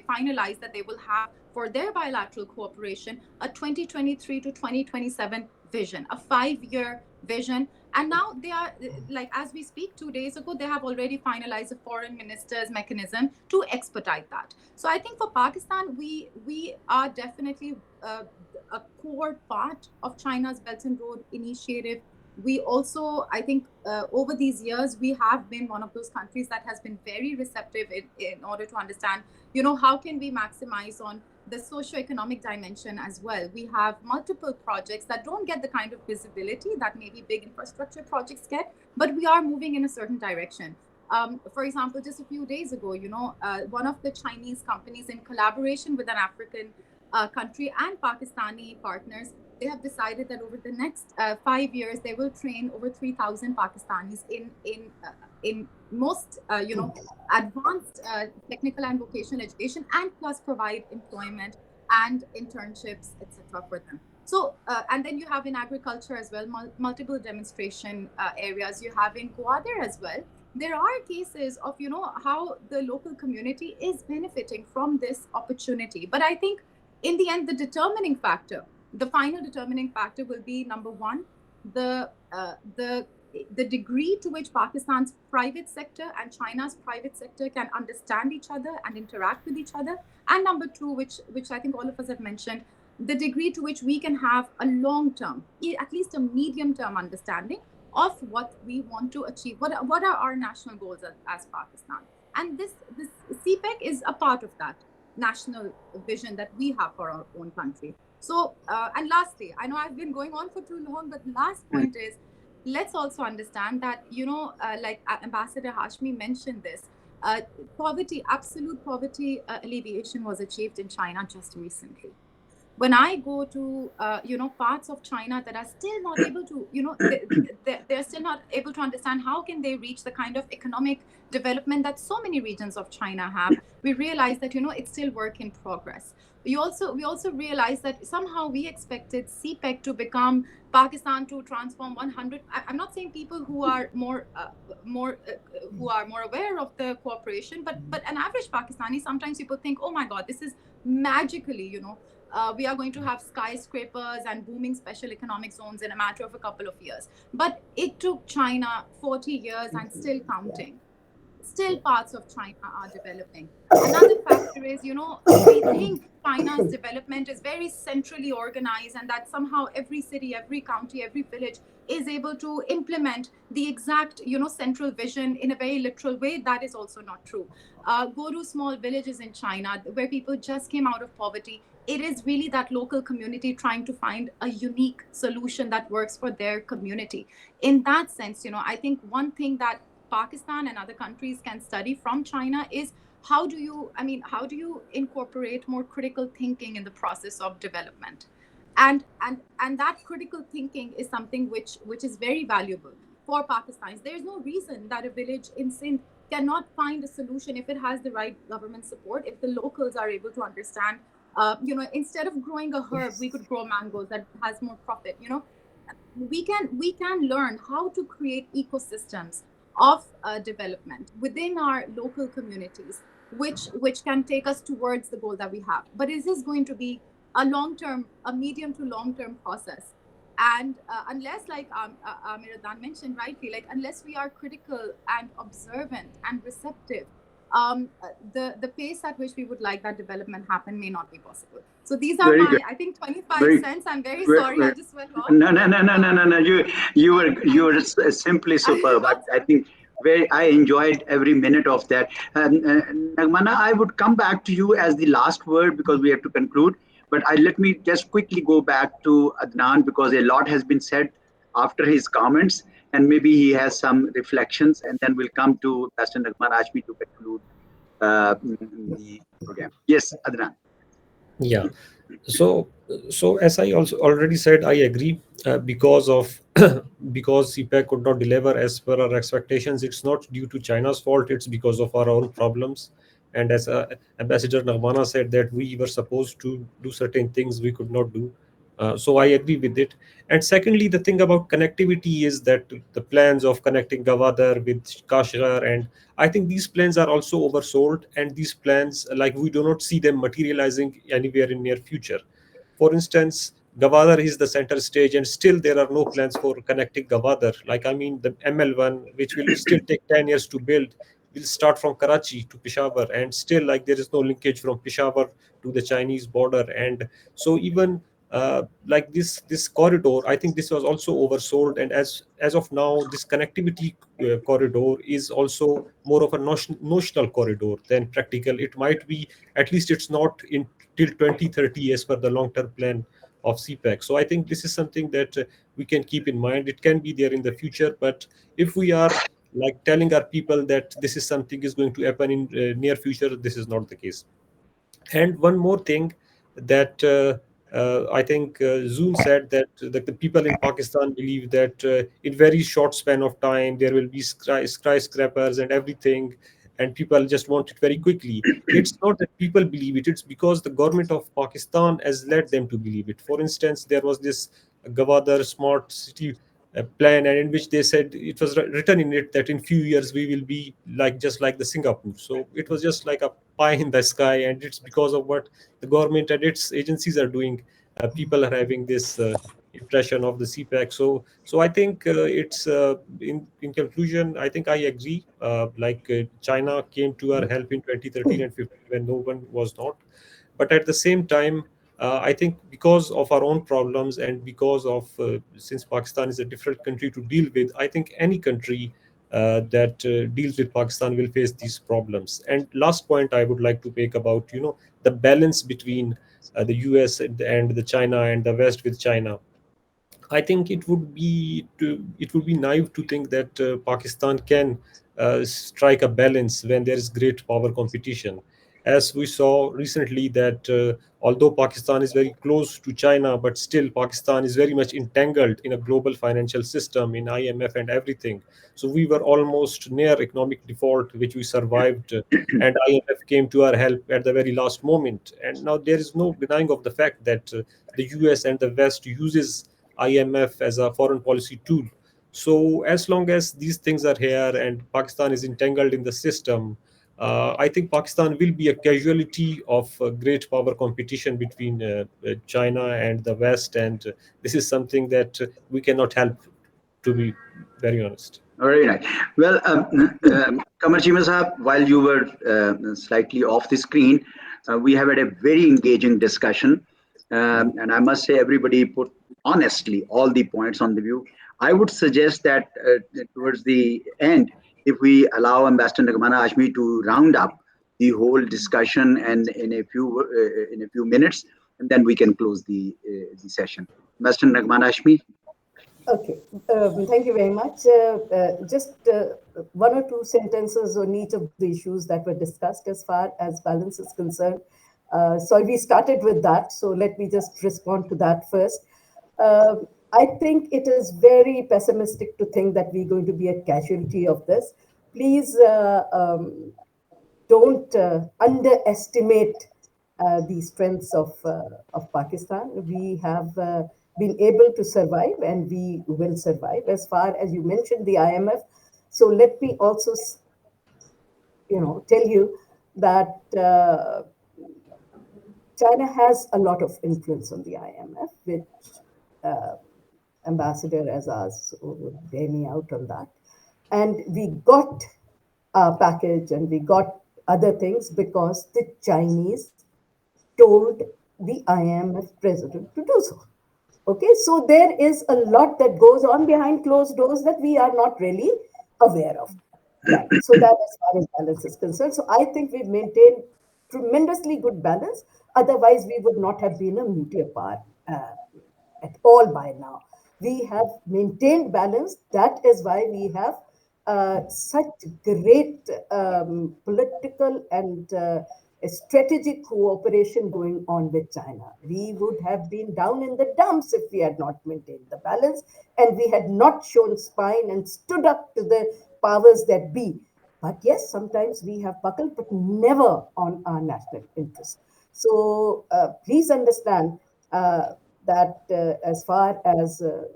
finalized that they will have for their bilateral cooperation a 2023 to 2027 vision, a 5-year vision. And now they are, like, as we speak, 2 days ago, they have already finalized a foreign ministers mechanism to expedite that. So I think for Pakistan, we are definitely a core part of China's Belt and Road Initiative. We also, I think, over these years, we have been one of those countries that has been very receptive in order to understand, how can we maximize on the socio-economic dimension as well. We have multiple projects that don't get the kind of visibility that maybe big infrastructure projects get, but we are moving in a certain direction. For example, just a few days ago, one of the Chinese companies, in collaboration with an African country and Pakistani partners, they have decided that over the next 5 years, they will train over 3,000 Pakistanis in most, advanced technical and vocational education, and plus provide employment and internships, etc., for them. So, and then you have in agriculture as well, multiple demonstration areas. You have in Gwadar as well. There are cases of, how the local community is benefiting from this opportunity. But I think in the end, the final determining factor will be, number one, the degree to which Pakistan's private sector and China's private sector can understand each other and interact with each other. And number two, which I think all of us have mentioned, the degree to which we can have a long-term, at least a medium-term understanding of what we want to achieve. What are our national goals as Pakistan? And this CPEC is a part of that national vision that we have for our own country. So, and lastly, I know I've been going on for too long, but the last point is, let's also understand that, like Ambassador Hashmi mentioned this, absolute poverty alleviation was achieved in China just recently. When I go to, parts of China that are still not able to, they're still not able to understand how can they reach the kind of economic development that so many regions of China have, we realize that, it's still work in progress. We also realize that somehow we expected CPEC to become Pakistan to transform 100. I'm not saying people who are more aware of the cooperation, but an average Pakistani, sometimes people think, oh my God, this is magically, we are going to have skyscrapers and booming special economic zones in a matter of a couple of years. But it took China 40 years and still counting. Still parts of China are developing. Another factor is, we think China's development is very centrally organized, and that somehow every city, every county, every village is able to implement the exact, central vision in a very literal way. That is also not true. Go to small villages in China where people just came out of poverty. It is really that local community trying to find a unique solution that works for their community. In that sense, I think one thing that Pakistan and other countries can study from China is how do you incorporate more critical thinking in the process of development, and that critical thinking is something which is very valuable. for Pakistanis. There is no reason that a village in Sindh cannot find a solution if it has the right government support, if the locals are able to understand. Instead of growing a herb, we Yes. could grow mangoes that has more profit. We can learn how to create ecosystems of development within our local communities, which can take us towards the goal that we have. But is this going to be a medium to long term process? And unless, like Amir mentioned rightly, like unless we are critical and observant and receptive, the pace at which we would like that development happen may not be possible. So these are Very good. my, I think, 25 Very, cents. I'm very very, sorry, I very. just went off, No, no, but no, no, no, no, no. You thank were you. simply superb. I think very. I enjoyed every minute of that. Nagmana, I would come back to you as the last word because we have to conclude. But let me just quickly go back to Adnan because a lot has been said after his comments, and maybe he has some reflections, and then we'll come to Pastor Nagman Ashmi to conclude the program. Yes, Adnan. Yeah. So, so as I also already said, I agree because of because CPEC could not deliver as per our expectations. It's not due to China's fault. It's because of our own problems. And as Ambassador Nagmana said, that we were supposed to do certain things we could not do. So I agree with it. And secondly, the thing about connectivity is that the plans of connecting Gwadar with Kashgar, and I think these plans are also oversold. And these plans, like we do not see them materializing anywhere in near future. For instance, Gwadar is the center stage, and still there are no plans for connecting Gwadar. Like, I mean, the ML1, which will still take 10 years to build, will start from Karachi to Peshawar, and still, like, there is no linkage from Peshawar to the Chinese border. And so, even like this corridor, I think this was also oversold. And as of now, this connectivity corridor is also more of a notional corridor than practical. It might be, at least it's not in till 2030 as per the long-term plan of CPEC. So I think this is something that we can keep in mind. It can be there in the future, but if we are like telling our people that this is something is going to happen in near future, this is not the case. And one more thing that I think Zoon said that the people in Pakistan believe that in very short span of time there will be skyscrapers and everything, and people just want it very quickly. It's not that people believe it; it's because the government of Pakistan has led them to believe it. For instance, there was this Gwadar smart city plan, and in which they said it was written in it that in few years we will be like just like the Singapore. So it was just like a pie in the sky, and it's because of what the government and its agencies are doing. People are having this impression of the CPAC. So I think it's in conclusion, I think I agree. China came to our help in 2013 and 15 when no one was not. But at the same time, I think because of our own problems and because of since Pakistan is a different country to deal with, I think any country that deals with Pakistan will face these problems. And last point I would like to make about the balance between the US and the China and the West with China. I think it would be naive to think that Pakistan can strike a balance when there is great power competition. As we saw recently, that although Pakistan is very close to China, but still Pakistan is very much entangled in a global financial system, in IMF and everything. So we were almost near economic default, which we survived, and IMF came to our help at the very last moment. And now there is no denying of the fact that the US and the West uses IMF as a foreign policy tool. So as long as these things are here and Pakistan is entangled in the system, I think Pakistan will be a casualty of great power competition between China and the West, and this is something that we cannot help, to be very honest. Very nice. Well, Kamar Chima Sahab, while you were slightly off the screen, we have had a very engaging discussion. And I must say, everybody put honestly all the points on the view. I would suggest that towards the end, if we allow Ambassador Nagmana Ashmi to round up the whole discussion and in a few minutes, and then we can close the session. Ambassador Nagmana Ashmi. Okay, thank you very much. Just one or two sentences on each of the issues that were discussed as far as balance is concerned. So we started with that. So let me just respond to that first. I think it is very pessimistic to think that we're going to be a casualty of this. Please don't underestimate the strengths of Pakistan. We have been able to survive and we will survive. As far as you mentioned the IMF, so let me also, tell you that China has a lot of influence on the IMF, which uh, Ambassador Azaz would bear me out on that. And we got our package and we got other things because the Chinese told the IMF president to do so. Okay, so there is a lot that goes on behind closed doors that we are not really aware of. Right. So that as far as balance is concerned. So I think we've maintained tremendously good balance. Otherwise, we would not have been a nuclear power at all by now. We have maintained balance. That is why we have such great political and strategic cooperation going on with China. We would have been down in the dumps if we had not maintained the balance and we had not shown spine and stood up to the powers that be. But yes, sometimes we have buckled, but never on our national interest. So please understand that as far as the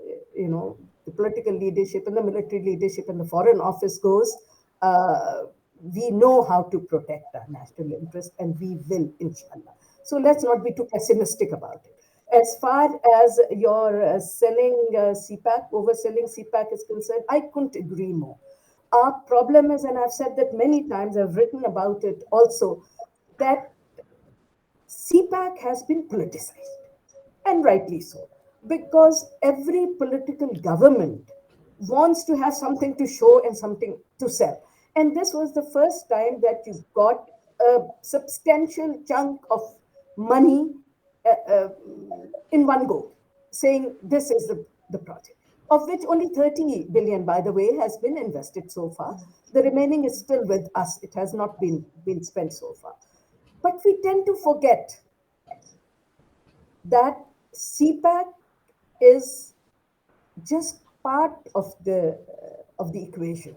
political leadership and the military leadership and the foreign office goes, we know how to protect our national interest, and we will, inshallah. So let's not be too pessimistic about it. As far as your selling CPAC, overselling CPAC is concerned, I couldn't agree more. Our problem is, and I've said that many times, I've written about it also, that CPAC has been politicized, and rightly so, because every political government wants to have something to show and something to sell. And this was the first time that you got a substantial chunk of money uh, uh, in one go, saying this is the project, of which only 30 billion, by the way, has been invested so far. The remaining is still with us. It has not been spent so far. But we tend to forget that CPAC is just part of the equation.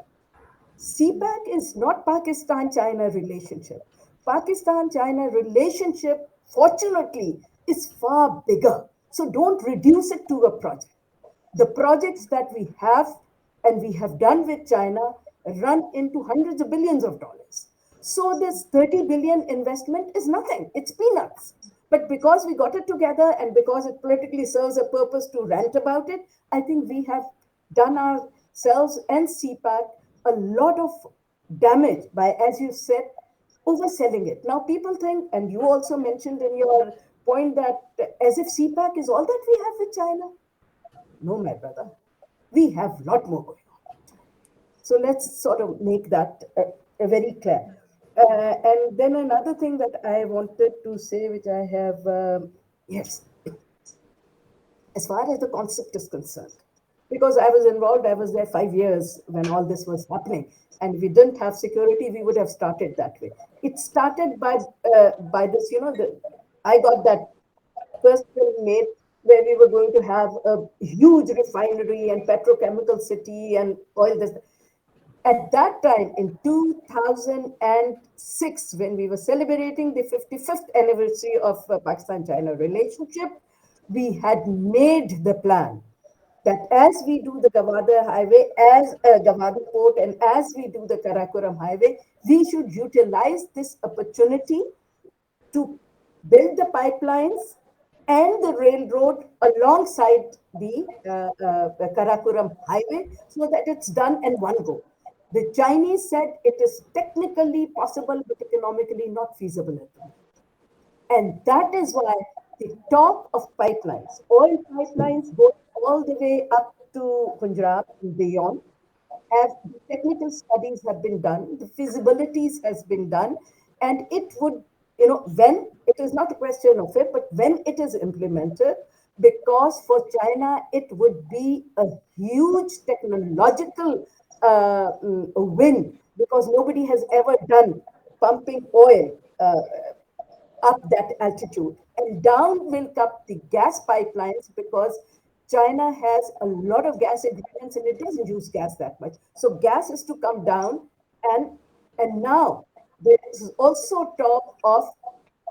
CPAC is not Pakistan-China relationship. Pakistan-China relationship, fortunately, is far bigger. So don't reduce it to a project. The projects that we have and we have done with China run into hundreds of billions of dollars. So this 30 billion investment is nothing. It's peanuts. But because we got it together and because it politically serves a purpose to rant about it, I think we have done ourselves and CPAC a lot of damage by, as you said, overselling it. Now people think, and you also mentioned in your point that as if CPAC is all that we have with China. No, my brother, we have a lot more going on with China. So let's sort of make that very clear. And then another thing that I wanted to say, which I have, yes, as far as the concept is concerned, because I was involved, I was there 5 years when all this was happening, and we didn't have security, we would have started that way. It started by this, I got that first film made where we were going to have a huge refinery and petrochemical city and oil this. At that time, in 2006, when we were celebrating the 55th anniversary of Pakistan-China relationship, we had made the plan that as we do the Gawada Highway, as Gawada Port, and as we do the Karakoram Highway, we should utilize this opportunity to build the pipelines and the railroad alongside the Karakoram Highway so that it's done in one go. The Chinese said it is technically possible, but economically not feasible at the moment. And that is why the talk of pipelines, oil pipelines go all the way up to Punjab and beyond, have the technical studies have been done, the feasibilities has been done, and it would, when it is not a question of it, but when it is implemented, because for China it would be a huge technological win, because nobody has ever done pumping oil up that altitude. And down will come the gas pipelines, because China has a lot of gas agreements and it doesn't use gas that much. So gas is to come down, and now there is also talk of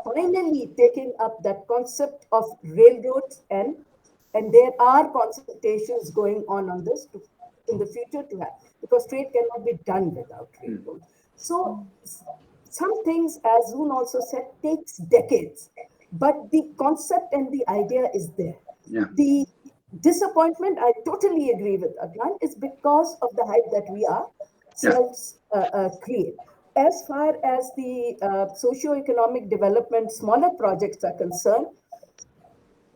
finally taking up that concept of railroads, and there are consultations going on this to, in the future to have, because trade cannot be done without railroads. So some things, as Zoon also said, takes decades, but the concept and the idea is there. Yeah. The disappointment, I totally agree with Adnan, is because of the hype that we Yeah. ourselves create. As far as the socio-economic development, smaller projects are concerned,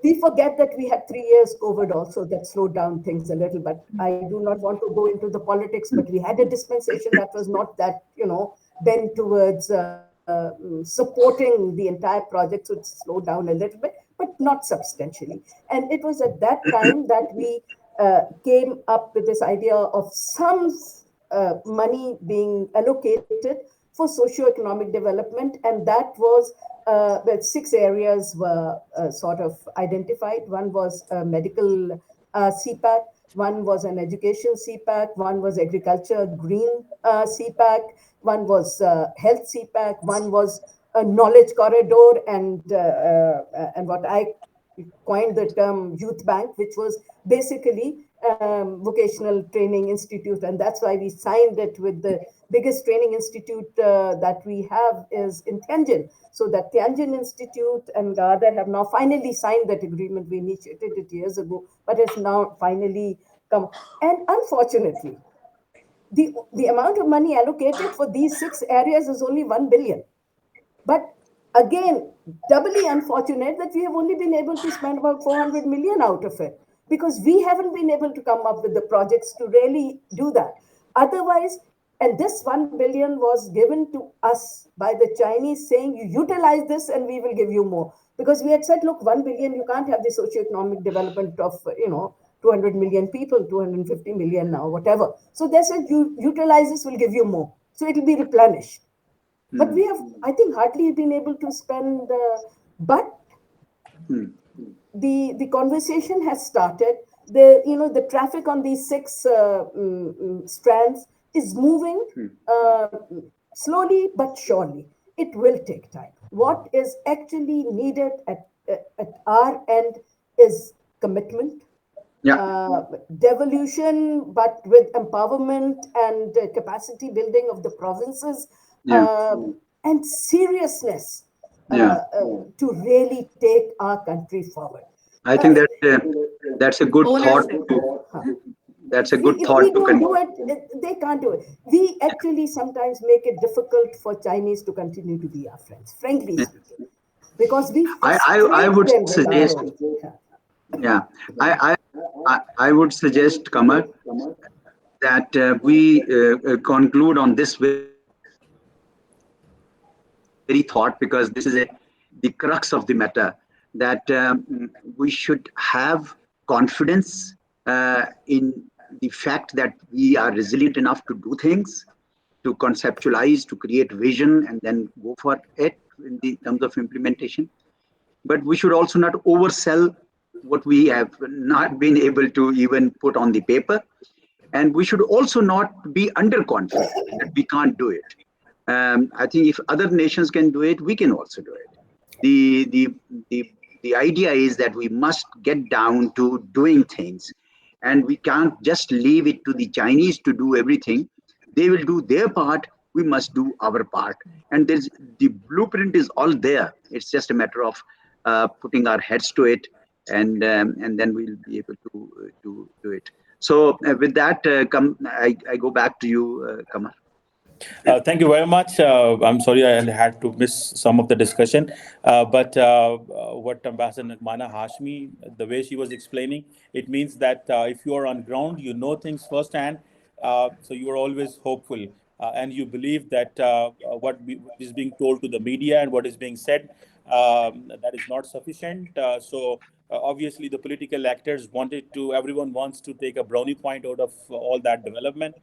we forget that we had 3 years COVID also that slowed down things a little. But I do not want to go into the politics, but we had a dispensation that was not that, bent towards supporting the entire project, so it slowed down a little bit, but not substantially. And it was at that time that we came up with this idea of some money being allocated for socio-economic development, and that was well, 6 areas were sort of identified. One was medical CPAC, one was an education CPAC, one was agriculture green CPAC, one was health CPAC, one was a knowledge corridor, and what I coined the term youth bank, which was basically vocational training institute, and that's why we signed it with the biggest training institute that we have is in Tianjin. So that Tianjin Institute and other have now finally signed that agreement. We initiated it years ago, but it's now finally come. And unfortunately, the amount of money allocated for these 6 areas is only 1 billion. But again, doubly unfortunate that we have only been able to spend about 400 million out of it, because we haven't been able to come up with the projects to really do that. Otherwise, and this 1 billion was given to us by the Chinese saying, you utilize this and we will give you more. Because we had said, look, 1 billion, you can't have the socio-economic development of, 200 million people, 250 million now, whatever. So they said, you utilize this, we'll give you more. So it'll be replenished. But we have, I think, hardly been able to spend, but the conversation has started. The traffic on these 6 strands is moving slowly but surely. It will take time. What is actually needed at our end is commitment, devolution, but with empowerment and capacity building of the provinces, and seriousness to really take our country forward. I think that's a good thought. That's a good thought If we to don't do it, they can't do it. We actually sometimes make it difficult for Chinese to continue to be our friends, frankly speaking, because we I would frustrate them with suggest, our own. yeah, I would suggest, Kamar, that we conclude on this very thought, because this is the crux of the matter, that we should have confidence in the fact that we are resilient enough to do things, to conceptualize, to create vision, and then go for it in the terms of implementation. But we should also not oversell what we have not been able to even put on the paper. And we should also not be underconfident that we can't do it. I think if other nations can do it, we can also do it. The, the, the idea is that we must get down to doing things, and we can't just leave it to the Chinese to do everything. They will do their part, we must do our part. And the blueprint is all there. It's just a matter of putting our heads to it, and then we'll be able to do it. So with that, I go back to you, Kamar. Thank you very much. I'm sorry I had to miss some of the discussion, but what Ambassador Mana Hashmi, the way she was explaining, it means that if you are on ground, you know things firsthand, so you are always hopeful, and you believe that what is being told to the media and what is being said, that is not sufficient. Obviously, the political actors everyone wants to take a brownie point out of all that development,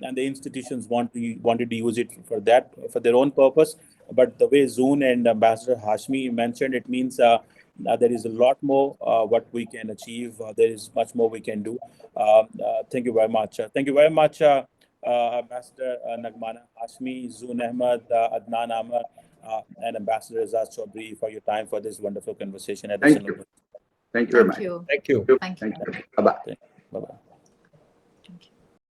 and the institutions wanted to use it for their own purpose. But the way Zoon and Ambassador Hashmi mentioned, it means There is a lot more what we can achieve. There is much more we can do. Thank you very much. Thank you very much, Ambassador Nagmana Hashmi, Zoon Ahmed, Adnan Ahmed, and Ambassador Azaz Chaudhry for your time for this wonderful conversation at the Thank you. Sanober. Thank you very Thank much. you. Thank you. Thank you. Thank you. Bye-bye.